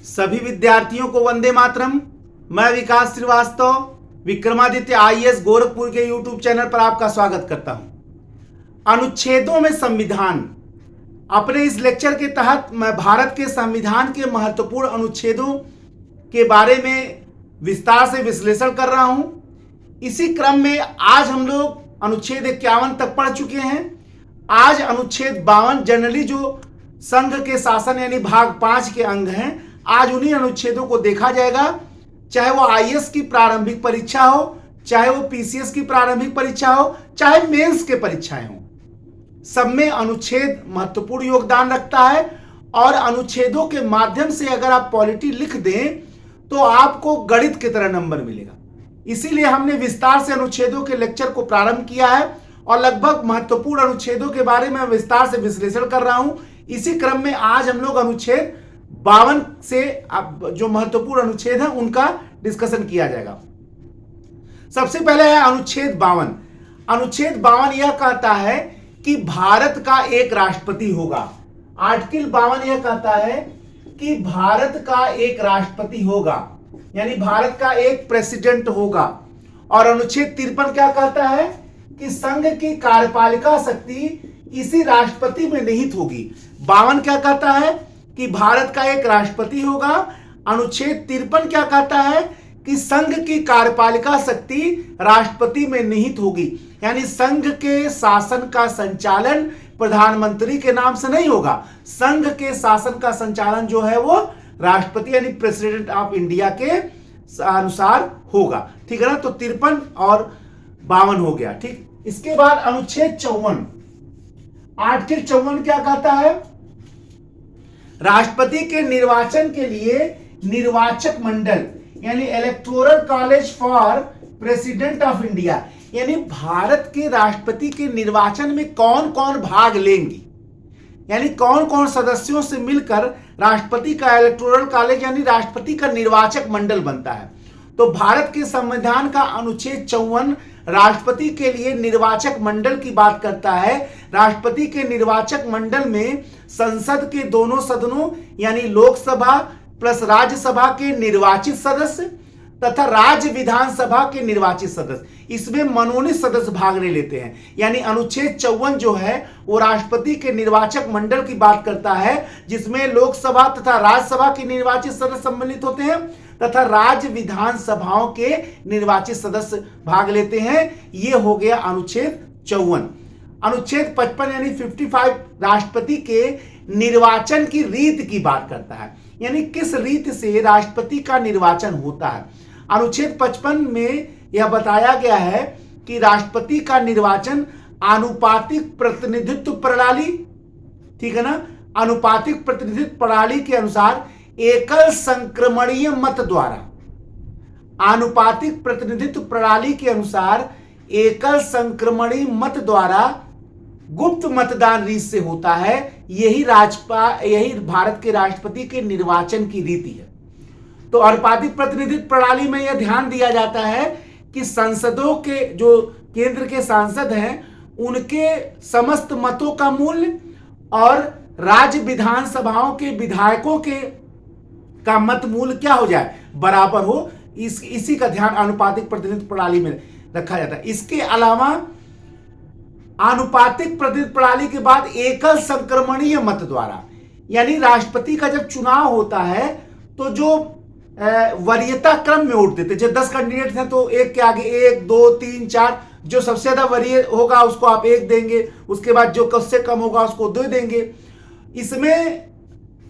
सभी विद्यार्थियों को वंदे मातरम। मैं विकास श्रीवास्तव विक्रमादित्य आईएएस गोरखपुर के यूट्यूब चैनल पर आपका स्वागत करता हूं। अनुच्छेदों में संविधान, अपने इस लेक्चर के तहत मैं भारत के संविधान के महत्वपूर्ण अनुच्छेदों के बारे में विस्तार से विश्लेषण कर रहा हूं। इसी क्रम में आज हम लोग अनुच्छेद 51 तक पढ़ चुके हैं। आज अनुच्छेद 52 जनरली जो संघ के शासन यानी भाग 5 के अंग हैं, आज उन्हीं अनुच्छेदों को देखा जाएगा। चाहे वो आईएएस की प्रारंभिक परीक्षा हो, चाहे वो पीसीएस की प्रारंभिक परीक्षा हो, चाहे मेंस के परीक्षाएं हो, सब में अनुच्छेद महत्वपूर्ण योगदान रखता है। और अनुच्छेदों के माध्यम से अगर आप पॉलिटी लिख दें तो आपको गणित की तरह नंबर मिलेगा। इसीलिए हमने विस्तार से अनुच्छेदों के लेक्चर को प्रारंभ किया है और लगभग महत्वपूर्ण अनुच्छेदों के बारे में विस्तार से विश्लेषण कर रहा हूं। इसी क्रम में आज हम लोग अनुच्छेद 52 से जो महत्वपूर्ण अनुच्छेद है उनका डिस्कशन किया जाएगा। सबसे पहले है अनुच्छेद 52। अनुच्छेद 52 यह कहता है कि भारत का एक राष्ट्रपति होगा। आर्टिकल 52 यह कहता है कि भारत का एक राष्ट्रपति होगा, यानी भारत का एक प्रेसिडेंट होगा। और अनुच्छेद 53 क्या कहता है कि संघ की कार्यपालिका शक्ति इसी राष्ट्रपति में निहित होगी। 52 क्या कहता है कि भारत का एक राष्ट्रपति होगा। अनुच्छेद 53 क्या कहता है कि संघ की कार्यपालिका शक्ति राष्ट्रपति में निहित होगी, यानी संघ के शासन का संचालन प्रधानमंत्री के नाम से नहीं होगा। संघ के शासन का संचालन जो है वो राष्ट्रपति यानी प्रेसिडेंट ऑफ इंडिया के अनुसार होगा। ठीक है ना। तो 53 और 52 हो गया। ठीक। इसके बाद अनुच्छेद 54, आर्टिकल 54 क्या कहता है? राष्ट्रपति के निर्वाचन के लिए निर्वाचक मंडल यानी electoral college for president of India, यानी भारत के राष्ट्रपति के निर्वाचन में कौन कौन भाग लेंगे, यानी कौन कौन सदस्यों से मिलकर राष्ट्रपति का इलेक्टोरल कॉलेज यानी राष्ट्रपति का निर्वाचक मंडल बनता है। तो भारत के संविधान का अनुच्छेद 54 राष्ट्रपति के लिए निर्वाचक मंडल की बात करता है। राष्ट्रपति के निर्वाचक मंडल में संसद के दोनों सदनों यानी लोकसभा प्लस राज्यसभा के निर्वाचित सदस्य तथा राज्य विधानसभा के निर्वाचित सदस्य, इसमें मनोनीत सदस्य भाग नहीं लेते हैं। यानी अनुच्छेद 54 जो है वो राष्ट्रपति के निर्वाचक मंडल की बात करता है, जिसमें लोकसभा तथा राज्यसभा के निर्वाचित सदस्य सम्मिलित होते हैं तथा राज्य विधानसभाओं के निर्वाचित सदस्य भाग लेते हैं। ये हो गया अनुच्छेद 54। अनुच्छेद 55 यानी 55 राष्ट्रपति के निर्वाचन की रीत की बात करता है, यानी किस रीत से राष्ट्रपति का निर्वाचन होता है। अनुच्छेद 55 में यह बताया गया है कि राष्ट्रपति का निर्वाचन आनुपातिक प्रतिनिधित्व प्रणाली, ठीक है ना, आनुपातिक प्रतिनिधित्व प्रणाली के अनुसार एकल संक्रमणीय मत द्वारा, आनुपातिक प्रतिनिधित्व प्रणाली के अनुसार एकल संक्रमणीय मत द्वारा गुप्त मतदान रीत से होता है। यही भारत के राष्ट्रपति के निर्वाचन की रीति है। तो आनुपातिक प्रतिनिधित्व प्रणाली में यह ध्यान दिया जाता है कि संसदों के जो केंद्र के सांसद हैं उनके समस्त मतों का मूल्य और राज्य विधानसभाओं के विधायकों के का मत मूल्य क्या हो जाए, बराबर हो। इसी का ध्यान आनुपातिक प्रतिनिधित्व प्रणाली में रखा जाता है। इसके अलावा आनुपातिक प्रतिनिधित्व प्रणाली के बाद एकल संक्रमणीय मत द्वारा, यानी राष्ट्रपति का जब चुनाव होता है तो जो वरीयता क्रम में वोट देते, जब 10 कैंडिडेट हैं तो एक के आगे 1 2 3 4, जो सबसे ज्यादा वरीय होगा उसको आप 1 देंगे, उसके बाद जो उससे कम होगा उसको 2 देंगे। इसमें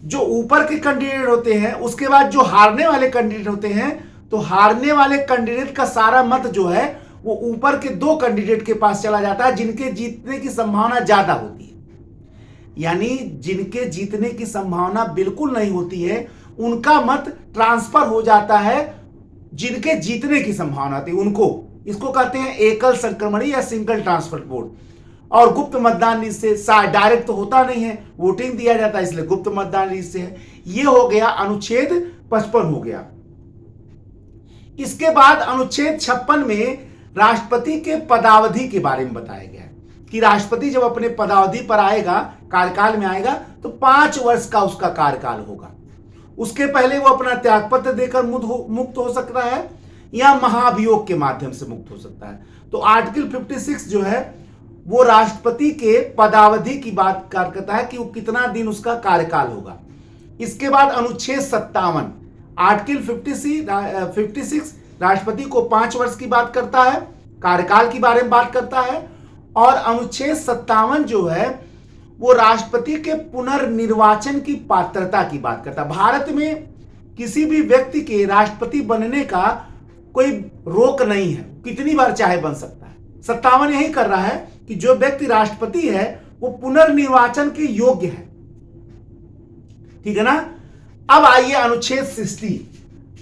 जो ऊपर के कैंडिडेट होते हैं उसके बाद जो हारने वाले कैंडिडेट होते हैं, तो हारने वाले कैंडिडेट का सारा मत जो है वो ऊपर के 2 कैंडिडेट के पास चला जाता है जिनके जीतने की संभावना ज्यादा होती है। यानी जिनके जीतने की संभावना बिल्कुल नहीं होती है उनका मत ट्रांसफर हो जाता है जिनके जीतने की संभावना होती है उनको। इसको कहते हैं एकल संक्रमणीय या सिंगल ट्रांसफर वोट। और गुप्त मतदान रीत से, डायरेक्ट तो होता नहीं है, वोटिंग दिया जाता है, इसलिए गुप्त मतदान रीत से है। ये हो गया अनुच्छेद 55 हो गया। इसके बाद अनुच्छेद 56 में राष्ट्रपति के पदावधि के बारे में बताया गया है कि राष्ट्रपति जब अपने पदावधि पर आएगा, कार्यकाल में आएगा, तो 5 वर्ष का उसका कार्यकाल होगा। उसके पहले वो अपना त्यागपत्र देकर मुक्त हो सकता है या महाभियोग के माध्यम से मुक्त हो सकता है। तो आर्टिकल 56 जो है वो राष्ट्रपति के पदावधि की बात करता है कि वो कितना दिन उसका कार्यकाल होगा। इसके बाद अनुच्छेद 57 आर्टिकल 56 राष्ट्रपति को 5 वर्ष की बात करता है, कार्यकाल के बारे में बात करता है। और अनुच्छेद 57 जो है वो राष्ट्रपति के पुनर्निर्वाचन की पात्रता की बात करता है। भारत में किसी भी व्यक्ति के राष्ट्रपति बनने का कोई रोक नहीं है, कितनी बार चाहे बन सकता है। 57 यही कर रहा है कि जो व्यक्ति राष्ट्रपति है वो पुनर्निर्वाचन के योग्य है, ठीक है ना। अब आइए अनुच्छेद 60।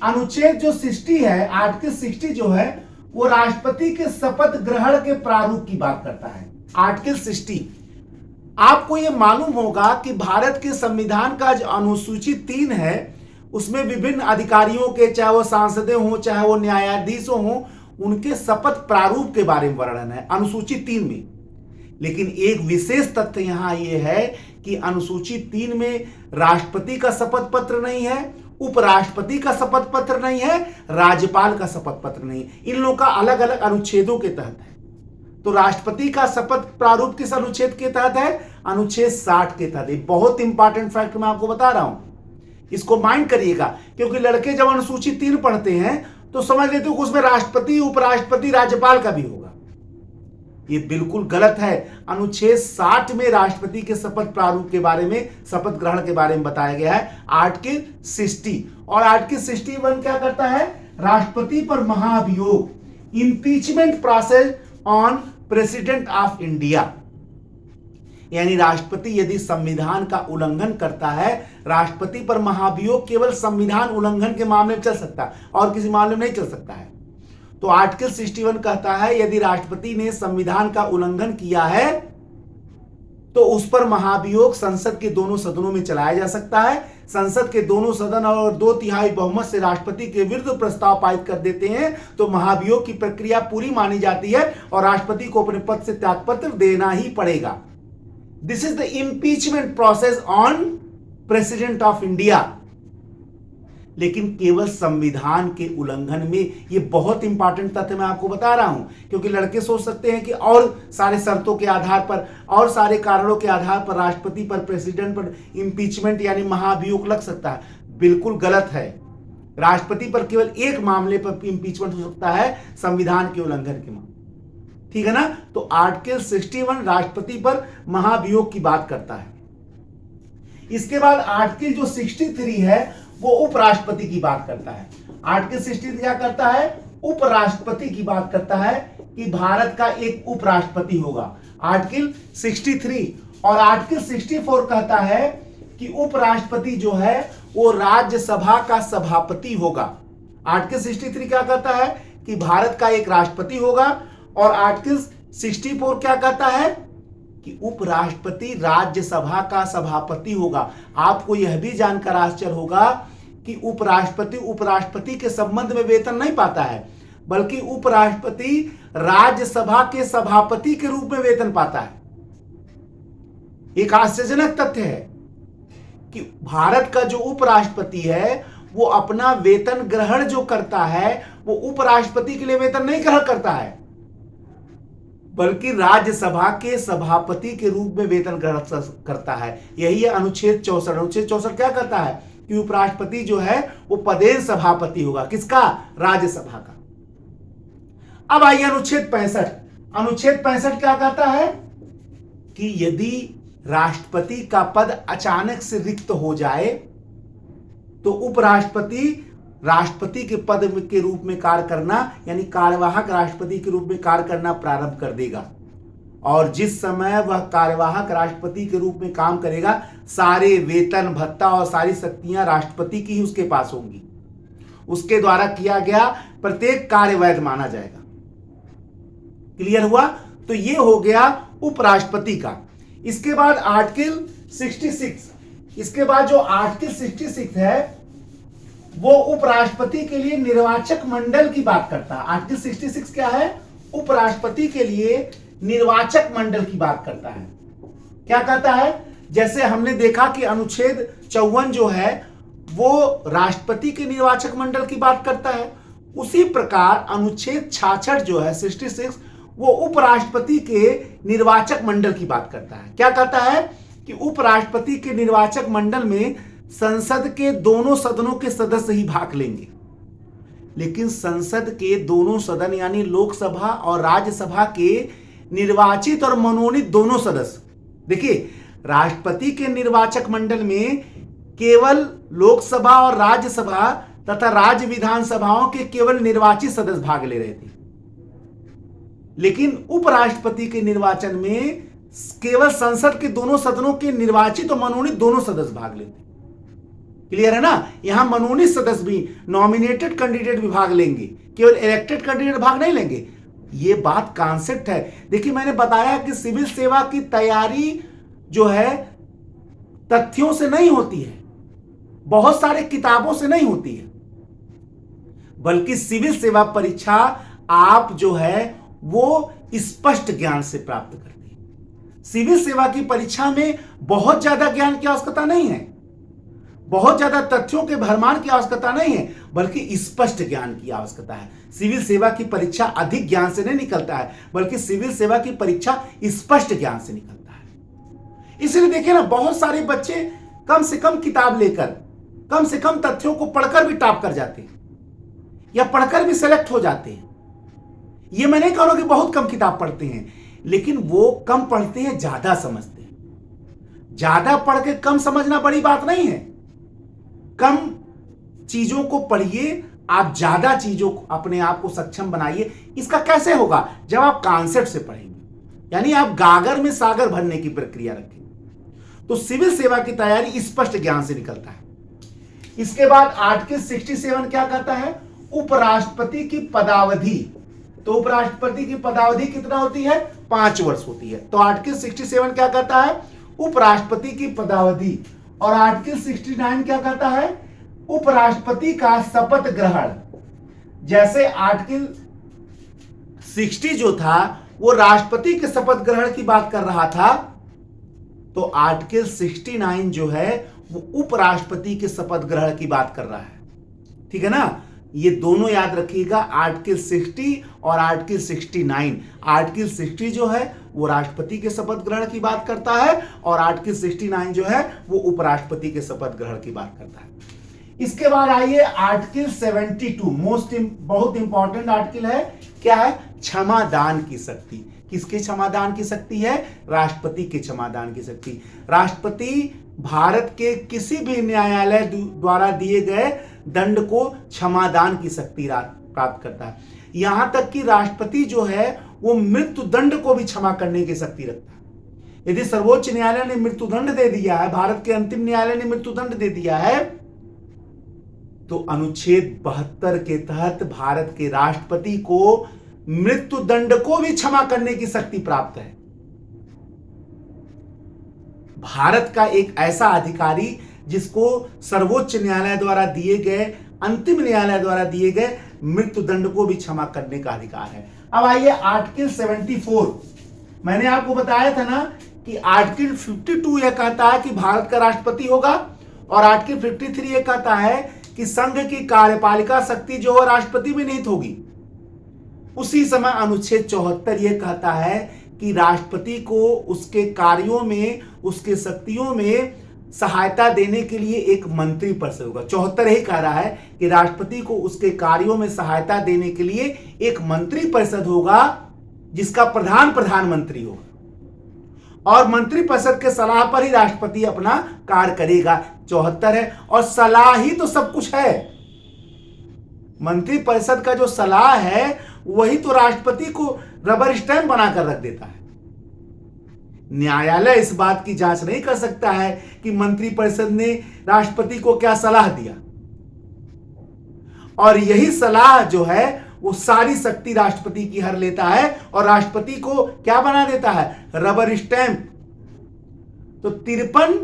अनुच्छेद जो 60 है, आर्टिकल 60 जो है वो राष्ट्रपति के शपथ ग्रहण के प्रारूप की बात करता है। आर्टिकल 60 आपको ये मालूम होगा कि भारत के संविधान का जो अनुसूची 3 है उसमें विभिन्न अधिकारियों के, चाहे वो सांसदें हों चाहे वो न्यायाधीशों हों, उनके शपथ प्रारूप के बारे में वर्णन है अनुसूची 3 में। लेकिन एक विशेष तथ्य यहां यह है कि अनुसूची 3 में राष्ट्रपति का शपथ पत्र नहीं है, उपराष्ट्रपति का शपथ पत्र नहीं है, राज्यपाल का शपथ पत्र नहीं। इन लोगों का अलग अलग अनुच्छेदों के तहत है। तो राष्ट्रपति का शपथ प्रारूप किस अनुच्छेद के तहत है? अनुच्छेद 60 के तहत। बहुत इंपॉर्टेंट फैक्ट मैं आपको बता रहा हूं, इसको माइंड करिएगा, क्योंकि लड़के जब अनुसूची 3 पढ़ते हैं तो समझ लेते हो कि उसमें राष्ट्रपति, उपराष्ट्रपति, राज्यपाल का भी होगा। ये बिल्कुल गलत है। अनुच्छेद 60 में राष्ट्रपति के शपथ प्रारूप के बारे में, शपथ ग्रहण के बारे में बताया गया है, आर्टिकल 60। और आर्टिकल 61 क्या करता है? राष्ट्रपति पर महाभियोग, impeachment process on president of India. यानी राष्ट्रपति यदि संविधान का उल्लंघन करता है, राष्ट्रपति पर महाभियोग केवल संविधान उल्लंघन के मामले में चल सकता है और किसी मामले में नहीं चल सकता है। तो आर्टिकल 61 कहता है यदि राष्ट्रपति ने संविधान का उल्लंघन किया है तो उस पर महाभियोग संसद के दोनों सदनों में चलाया जा सकता है। संसद के दोनों सदन और 2/3 बहुमत से राष्ट्रपति के विरुद्ध प्रस्ताव पारित कर देते हैं तो महाभियोग की प्रक्रिया पूरी मानी जाती है और राष्ट्रपति को अपने पद से त्यागपत्र देना ही पड़ेगा। This is the impeachment process on president of India. लेकिन केवल संविधान के उल्लंघन में, ये बहुत इंपॉर्टेंट तथ्य मैं आपको बता रहा हूं, क्योंकि लड़के सोच सकते हैं कि और सारे शर्तों के आधार पर और सारे कारणों के आधार पर राष्ट्रपति पर, प्रेसिडेंट पर इंपीचमेंट यानी महाभियोग लग सकता है। बिल्कुल गलत है। राष्ट्रपति पर केवल एक मामले पर इंपीचमेंट हो सकता है, संविधान के उल्लंघन के मामले, ठीक है ना। तो आर्टिकल 61 राष्ट्रपति पर महाभियोग की बात करता है। इसके बाद आर्टिकल जो 63 है वो उपराष्ट्रपति की बात करता है। आर्टिकल 63 क्या करता है? उपराष्ट्रपति की बात करता है कि भारत का एक उपराष्ट्रपति होगा। आर्टिकल 63 और आर्टिकल 64 कहता है कि उपराष्ट्रपति जो है वो राज्यसभा का सभापति होगा। आर्टिकल 63 क्या कहता है कि भारत का एक राष्ट्रपति होगा और आर्टिकल 64 क्या कहता है कि उपराष्ट्रपति राज्यसभा का सभापति होगा। आपको यह भी जानकर आश्चर्य होगा कि उपराष्ट्रपति के संबंध में वेतन नहीं पाता है, बल्कि उपराष्ट्रपति राज्यसभा के सभापति के रूप में वेतन पाता है। एक आश्चर्यजनक तथ्य है कि भारत का जो उपराष्ट्रपति है वो अपना वेतन ग्रहण जो करता है वो उपराष्ट्रपति के लिए वेतन नहीं ग्रहण करता है, बल्कि राज्यसभा के सभापति के रूप में वेतन ग्रहण करता है। यही है अनुच्छेद 64। अनुच्छेद 64 क्या करता है कि उपराष्ट्रपति जो है वो पदेन सभापति होगा। किसका? राज्यसभा का। अब आइए अनुच्छेद 65। अनुच्छेद 65 क्या कहता है कि यदि राष्ट्रपति का पद अचानक से रिक्त हो जाए तो उपराष्ट्रपति राष्ट्रपति के पद के रूप में कार्य करना, यानी कार्यवाहक राष्ट्रपति के रूप में कार्य करना प्रारंभ कर देगा। और जिस समय वह कार्यवाहक राष्ट्रपति के रूप में काम करेगा, सारे वेतन, भत्ता और सारी शक्तियां राष्ट्रपति की ही उसके पास होंगी। उसके द्वारा किया गया प्रत्येक कार्य वैध माना जाएगा। क्लियर हुआ? तो ये हो गया उपराष्ट्रपति का। इसके बाद आर्टिकल 66, इसके बाद जो आर्टिकल 66 है वो उपराष्ट्रपति के लिए निर्वाचक मंडल की बात करता है। आर्टिकल 66 क्या है? उपराष्ट्रपति के लिए निर्वाचक मंडल की बात करता है। क्या कहता है? जैसे हमने देखा कि अनुच्छेद 54 जो है वो राष्ट्रपति के निर्वाचक मंडल की बात करता है, उसी प्रकार अनुच्छेद 66 जो है 66 वो उपराष्ट्रपति के निर्वाचक मंडल की बात करता है। क्या कहता है कि उपराष्ट्रपति के निर्वाचक मंडल में संसद के दोनों सदनों के सदस्य ही भाग लेंगे, लेकिन संसद के दोनों सदन यानी लोकसभा और राज्यसभा के निर्वाचित और मनोनीत दोनों सदस्य, देखिए राष्ट्रपति के निर्वाचक मंडल में केवल लोकसभा और राज्यसभा तथा राज्य विधानसभाओं के केवल निर्वाचित सदस्य भाग ले रहे थे, लेकिन उपराष्ट्रपति के निर्वाचन में केवल संसद के दोनों सदनों के निर्वाचित और मनोनीत दोनों सदस्य भाग लेते। क्लियर है ना? यहां मनोनीत सदस्य भी, नॉमिनेटेड कैंडिडेट भी भाग लेंगे, केवल इलेक्टेड कैंडिडेट भाग नहीं लेंगे। ये बात कॉन्सेप्ट है। देखिए मैंने बताया कि सिविल सेवा की तैयारी जो है तथ्यों से नहीं होती है, बहुत सारे किताबों से नहीं होती है, बल्कि सिविल सेवा परीक्षा आप जो है वो स्पष्ट ज्ञान से प्राप्त करते हैं। सिविल सेवा की परीक्षा में बहुत ज्यादा ज्ञान की आवश्यकता नहीं है, बहुत ज्यादा तथ्यों के भरमार की आवश्यकता नहीं है, बल्कि स्पष्ट ज्ञान की आवश्यकता है। सिविल सेवा की परीक्षा अधिक ज्ञान से नहीं निकलता है, बल्कि सिविल सेवा की परीक्षा स्पष्ट ज्ञान से निकलता है। इसलिए देखिए ना, बहुत सारे बच्चे कम से कम किताब लेकर, कम से कम तथ्यों को पढ़कर भी टॉप कर जाते हैं या पढ़कर भी सेलेक्ट हो जाते हैं। ये मैं नहीं कह रहा कि बहुत कम किताब पढ़ते हैं, लेकिन वो कम पढ़ते हैं, ज्यादा समझते हैं। ज्यादा पढ़ के कम समझना बड़ी बात नहीं है। कम चीजों को पढ़िए, आप ज्यादा चीजों को अपने आप को सक्षम बनाइए। इसका कैसे होगा? जब आप कॉन्सेप्ट से पढ़ेंगे, यानी आप गागर में सागर भरने की प्रक्रिया रखेंगे। तो सिविल सेवा की तैयारी स्पष्ट ज्ञान से निकलता है। इसके बाद आर्टिकल 67 क्या कहता है? उपराष्ट्रपति की पदावधि। तो उपराष्ट्रपति की पदावधि कितना होती है? 5 वर्ष होती है। तो आर्टिकल 67 क्या कहता है? उपराष्ट्रपति की पदावधि। और आर्टिकल 69 क्या कहता है? उपराष्ट्रपति का शपथ ग्रहण। जैसे आर्टिकल 60 जो था वो राष्ट्रपति के शपथ ग्रहण की बात कर रहा था, तो आर्टिकल 69 जो है वो उपराष्ट्रपति के शपथ ग्रहण की बात कर रहा है। ठीक है ना? ये दोनों याद रखिएगा, आर्टिकल 60 और आर्टिकल 69। आर्टिकल 60 जो है वो राष्ट्रपति के शपथ ग्रहण की बात करता है और आर्टिकल 69 जो है वो उपराष्ट्रपति के शपथ ग्रहण की बात करता है। इसके बाद आइए आर्टिकल 72, बहुत इंपॉर्टेंट आर्टिकल है। क्या है? क्षमादान की शक्ति। किसके क्षमादान की शक्ति है? राष्ट्रपति के क्षमादान की शक्ति। राष्ट्रपति भारत के किसी भी न्यायालय द्वारा दिए गए दंड को क्षमादान की शक्ति प्राप्त करता है। यहां तक कि राष्ट्रपति जो है वो मृत्यु दंड को भी क्षमा करने की शक्ति रखता है। यदि सर्वोच्च न्यायालय ने मृत्यु दंड दे दिया है, भारत के अंतिम न्यायालय ने मृत्यु दंड दे दिया है, तो अनुच्छेद 72 के तहत भारत के राष्ट्रपति को मृत्यु दंड को भी क्षमा करने की शक्ति प्राप्त है। भारत का एक ऐसा अधिकारी जिसको सर्वोच्च न्यायालय द्वारा दिए गए, अंतिम न्यायालय द्वारा दिए गए मृत्यु दंड को भी क्षमा करने का अधिकार है। अब आइए आर्टिकल 74। मैंने आपको बताया था ना कि आर्टिकल 52 यह कहता है कि भारत का राष्ट्रपति होगा, और आर्टिकल 53 यह कहता है कि संघ की कार्यपालिका शक्ति जो है राष्ट्रपति में निहित होगी। उसी समय अनुच्छेद 74 यह कहता है कि राष्ट्रपति को उसके कार्यों में, उसके शक्तियों में सहायता देने के लिए एक मंत्री परिषद होगा। 74 ही कह रहा है कि राष्ट्रपति को उसके कार्यों में सहायता देने के लिए एक मंत्री परिषद होगा, जिसका प्रधान प्रधानमंत्री होगा, और मंत्री परिषद के सलाह पर ही राष्ट्रपति अपना कार्य करेगा। 74 है, और सलाह ही तो सब कुछ है। मंत्री परिषद का जो सलाह है वही तो राष्ट्रपति को रबर स्टैंप बनाकर रख देता है। न्यायालय इस बात की जांच नहीं कर सकता है कि मंत्री परिषद ने राष्ट्रपति को क्या सलाह दिया, और यही सलाह जो है वो सारी शक्ति राष्ट्रपति की हर लेता है और राष्ट्रपति को क्या बना देता है? Rubber stamp. तो 53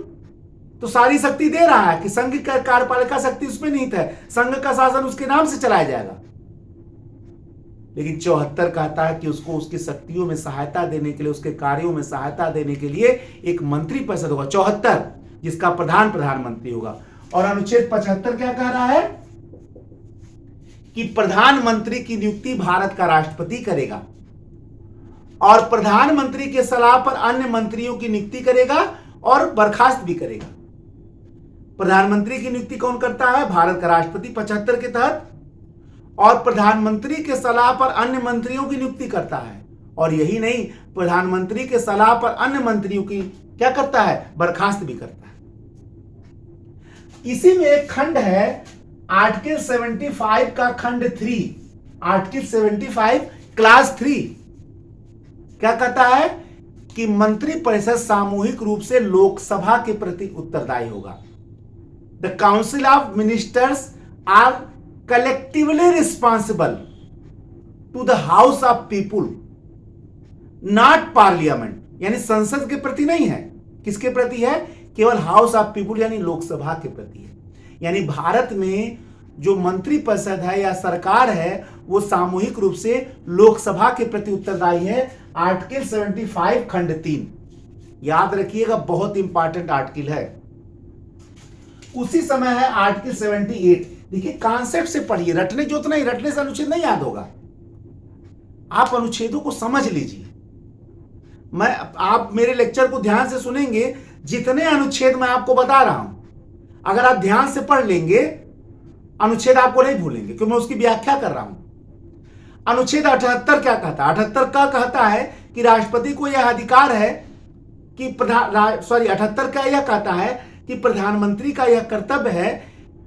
तो सारी शक्ति दे रहा है कि संघ का कार्यपालिका शक्ति उसमें निहित है, संघ का शासन उसके नाम से चलाया जाएगा। लेकिन 74 कहता है कि उसको उसकी शक्तियों में सहायता देने के लिए, उसके कार्यों में सहायता देने के लिए एक मंत्री परिषद होगा 74, जिसका प्रधानमंत्री होगा। और अनुच्छेद 75 क्या कह रहा है कि प्रधानमंत्री की नियुक्ति भारत का राष्ट्रपति करेगा और प्रधानमंत्री के सलाह पर अन्य मंत्रियों की नियुक्ति करेगा और बर्खास्त भी करेगा। प्रधानमंत्री की नियुक्ति कौन करता है? भारत का राष्ट्रपति 75 के तहत, और प्रधानमंत्री के सलाह पर अन्य मंत्रियों की नियुक्ति करता है। और यही नहीं, प्रधानमंत्री के सलाह पर अन्य मंत्रियों की क्या करता है? बर्खास्त भी करता है। इसी में एक खंड है आर्टिकल 75 का खंड 3, आर्टिकल 75 क्लास 3 क्या कहता है कि मंत्रिपरिषद सामूहिक रूप से लोकसभा के प्रति उत्तरदायी होगा। The council of ministers are collectively responsible to the house of people, not parliament, यानी संसद के प्रति नहीं है। किसके प्रति है? केवल हाउस ऑफ पीपुल यानी लोकसभा के प्रति है। यानी भारत में जो मंत्रिपरिषद है या सरकार है वो सामूहिक रूप से लोकसभा के प्रति उत्तरदायी है। आर्टिकल 75 खंड 3 याद रखिएगा, बहुत इंपॉर्टेंट आर्टिकल है। उसी समय है आर्टिकल 78। देखिए कॉन्सेप्ट से पढ़िए, रटने जो उतना ही, रटने से अनुच्छेद नहीं याद होगा। आप अनुच्छेदों को समझ लीजिए। आप मेरे लेक्चर को ध्यान से सुनेंगे, जितने अनुच्छेद मैं आपको बता रहा हूं अगर आप ध्यान से पढ़ लेंगे अनुच्छेद आपको नहीं भूलेंगे, क्योंकि मैं उसकी व्याख्या कर रहा हूं। अनुच्छेद 78 क्या कहता है? 78 का कहता है कि राष्ट्रपति को यह अधिकार है कि 78 का यह कहता है कि प्रधानमंत्री का यह कर्तव्य है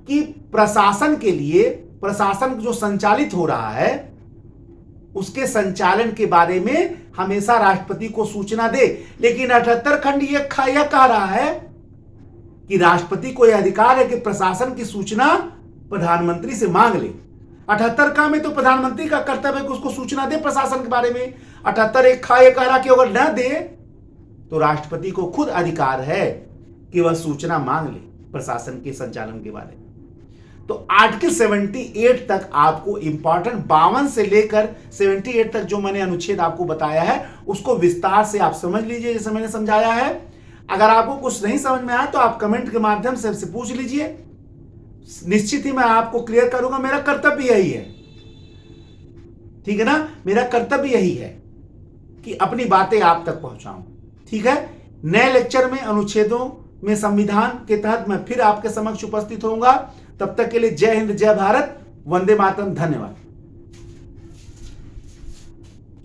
कि प्रशासन के लिए, प्रशासन जो संचालित हो रहा है उसके संचालन के बारे में हमेशा राष्ट्रपति को सूचना दे। लेकिन 78 खंड यह कह रहा है कि राष्ट्रपति को यह अधिकार है कि प्रशासन की सूचना प्रधानमंत्री से मांग ले। 78 का में तो प्रधानमंत्री का कर्तव्य है कि उसको सूचना दे प्रशासन के बारे में। 78 एक कह रहा कि अगर न दे तो राष्ट्रपति को खुद अधिकार है कि वह सूचना मांग ले प्रशासन के संचालन के बारे में। तो आर्टिकल 78 तक आपको इंपॉर्टेंट 52 से लेकर 78 तक जो मैंने अनुच्छेद आपको बताया है उसको विस्तार से आप समझ लीजिए जैसे मैंने समझाया है। अगर आपको कुछ नहीं समझ में आया तो आप कमेंट के माध्यम से पूछ लीजिए, निश्चित ही मैं आपको क्लियर करूंगा। मेरा कर्तव्य यही है, ठीक है ना, मेरा कर्तव्य यही है कि अपनी बातें आप तक पहुंचाऊं। ठीक है, नए लेक्चर में अनुच्छेदों में संविधान के तहत मैं फिर आपके समक्ष उपस्थित होऊंगा। तब तक के लिए जय हिंद, जय भारत, वंदे मातरम, धन्यवाद।